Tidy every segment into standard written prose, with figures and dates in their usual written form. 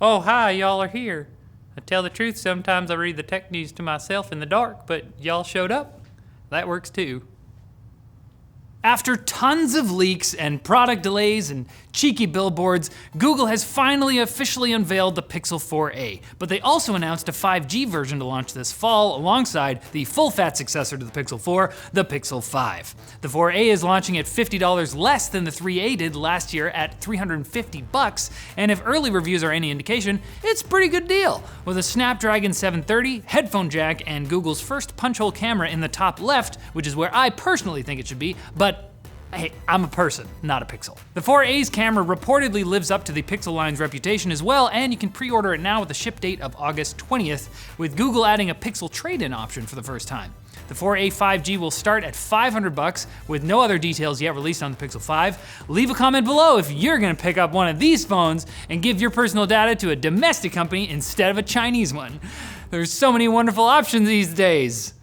Oh, hi, y'all are here. I tell the truth, sometimes I read the tech news to myself in the dark, but y'all showed up. That works too. After tons of leaks and product delays and cheeky billboards, Google has finally officially unveiled the Pixel 4a, but they also announced a 5G version to launch this fall alongside the full-fat successor to the Pixel 4, the Pixel 5. The 4a is launching at $50 less than the 3a did last year at $350, and if early reviews are any indication, it's a pretty good deal. With a Snapdragon 730, headphone jack, and Google's first punch-hole camera in the top left, which is where I personally think it should be, but hey, I'm a person, not a Pixel. The 4a's camera reportedly lives up to the Pixel line's reputation as well, and you can pre-order it now with a ship date of August 20th, with Google adding a Pixel trade-in option for the first time. The 4a 5G will start at $500 with no other details yet released on the Pixel 5. Leave a comment below if you're gonna pick up one of these phones and give your personal data to a domestic company instead of a Chinese one. There's so many wonderful options these days.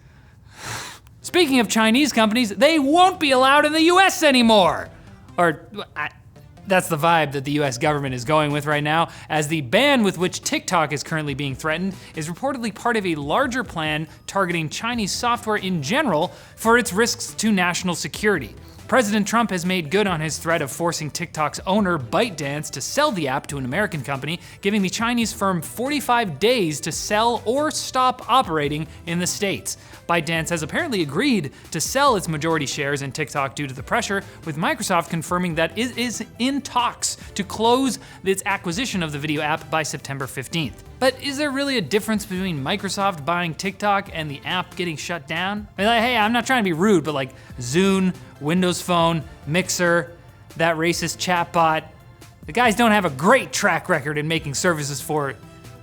Speaking of Chinese companies, they won't be allowed in the US anymore. That's the vibe that the US government is going with right now, as the ban with which TikTok is currently being threatened is reportedly part of a larger plan targeting Chinese software in general for its risks to national security. President Trump has made good on his threat of forcing TikTok's owner, ByteDance, to sell the app to an American company, giving the Chinese firm 45 days to sell or stop operating in the States. ByteDance has apparently agreed to sell its majority shares in TikTok due to the pressure, with Microsoft confirming that it is in talks to close its acquisition of the video app by September 15th. But is there really a difference between Microsoft buying TikTok and the app getting shut down? I mean, like, hey, I'm not trying to be rude, but like Zune, Windows Phone, Mixer, that racist chatbot, the guys don't have a great track record in making services for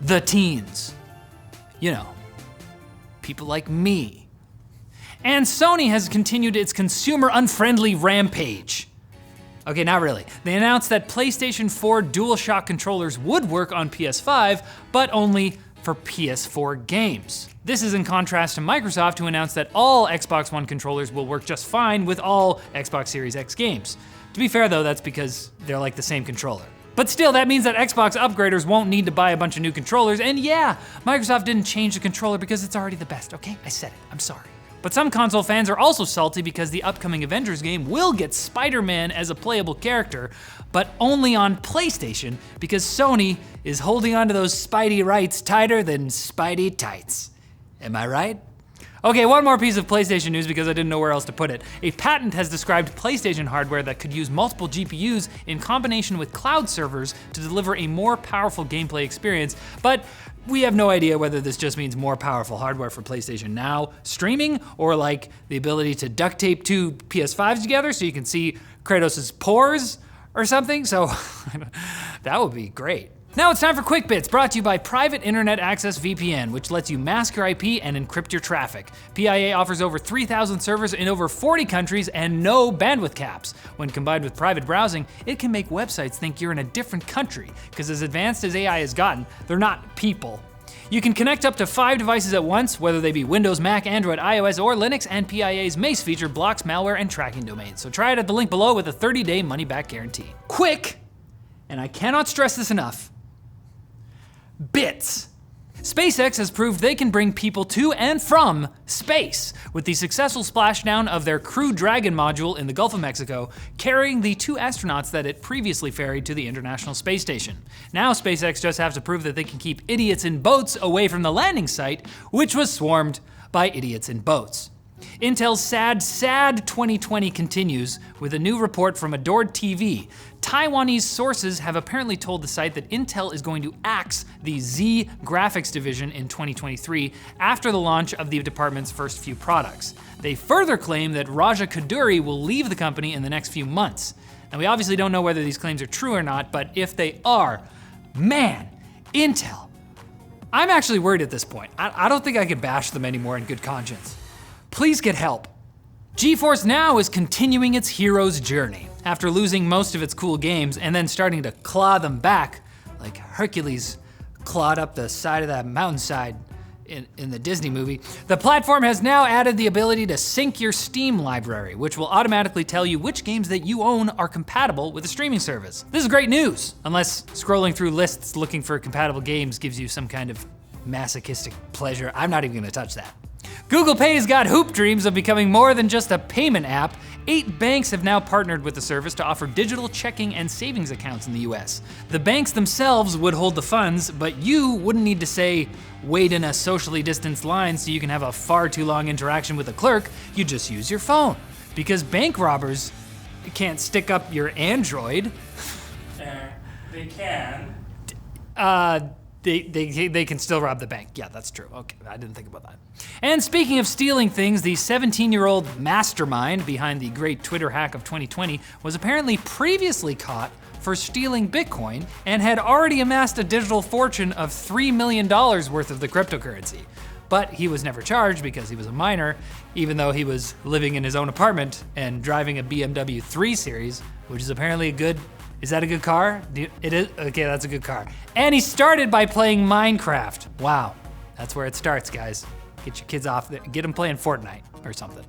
the teens. You know, people like me. And Sony has continued its consumer-unfriendly rampage. Okay, not really. They announced that PlayStation 4 DualShock controllers would work on PS5, but only for PS4 games. This is in contrast to Microsoft, who announced that all Xbox One controllers will work just fine with all Xbox Series X games. To be fair though, that's because they're like the same controller. But still, that means that Xbox upgraders won't need to buy a bunch of new controllers, and yeah, Microsoft didn't change the controller because it's already the best, okay? I said it, I'm sorry. But some console fans are also salty because the upcoming Avengers game will get Spiderman as a playable character, but only on PlayStation because Sony is holding onto those Spidey rights tighter than Spidey tights. Am I right? Okay, one more piece of PlayStation news because I didn't know where else to put it. A patent has described PlayStation hardware that could use multiple GPUs in combination with cloud servers to deliver a more powerful gameplay experience, but we have no idea whether this just means more powerful hardware for PlayStation Now streaming, or like the ability to duct tape two PS5s together so you can see Kratos' pores or something, so that would be great. Now it's time for Quick Bits, brought to you by Private Internet Access VPN, which lets you mask your IP and encrypt your traffic. PIA offers over 3,000 servers in over 40 countries and no bandwidth caps. When combined with private browsing, it can make websites think you're in a different country, because as advanced as AI has gotten, they're not people. You can connect up to 5 devices at once, whether they be Windows, Mac, Android, iOS, or Linux, and PIA's Mace feature blocks malware and tracking domains. So try it at the link below with a 30-day money-back guarantee. Quick, and I cannot stress this enough, bits. SpaceX has proved they can bring people to and from space with the successful splashdown of their Crew Dragon module in the Gulf of Mexico, carrying the 2 astronauts that it previously ferried to the International Space Station. Now SpaceX just has to prove that they can keep idiots in boats away from the landing site, which was swarmed by idiots in boats. Intel's sad 2020 continues with a new report from AdoredTV. Taiwanese sources have apparently told the site that Intel is going to axe the Z graphics division in 2023 after the launch of the department's first few products. They further claim that Raja Kaduri will leave the company in the next few months. Now we obviously don't know whether these claims are true or not, but if they are, man, Intel. I'm actually worried at this point. I don't think I can bash them anymore in good conscience. Please get help. Geforce Now is continuing its hero's journey. After losing most of its cool games and then starting to claw them back, like Hercules clawed up the side of that mountainside, in the Disney movie, the platform has now added the ability to sync your Steam library, which will automatically tell you which games that you own are compatible with the streaming service. This is great news, unless scrolling through lists looking for compatible games gives you some kind of masochistic pleasure. I'm not even gonna touch that. Google Pay's got hoop dreams of becoming more than just a payment app. 8 banks have now partnered with the service to offer digital checking and savings accounts in the US. The banks themselves would hold the funds, but you wouldn't need to say, wait in a socially distanced line so you can have a far too long interaction with a clerk. You just use your phone. Because bank robbers can't stick up your Android. They can. They can still rob the bank. Yeah, that's true. Okay, I didn't think about that. And speaking of stealing things, the 17-year-old mastermind behind the great Twitter hack of 2020 was apparently previously caught for stealing Bitcoin and had already amassed a digital fortune of $3 million worth of the cryptocurrency. But he was never charged because he was a minor, even though he was living in his own apartment and driving a BMW 3 Series, which is apparently a good. Is that a good car? It is? Okay, that's a good car. And he started by playing Minecraft. Wow, that's where it starts, guys. Get your kids off, get them playing Fortnite or something.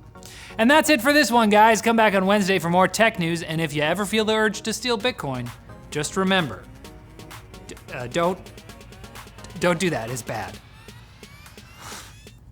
And that's it for this one, guys. Come back on Wednesday for more tech news, and if you ever feel the urge to steal Bitcoin, just remember, don't do that, it's bad.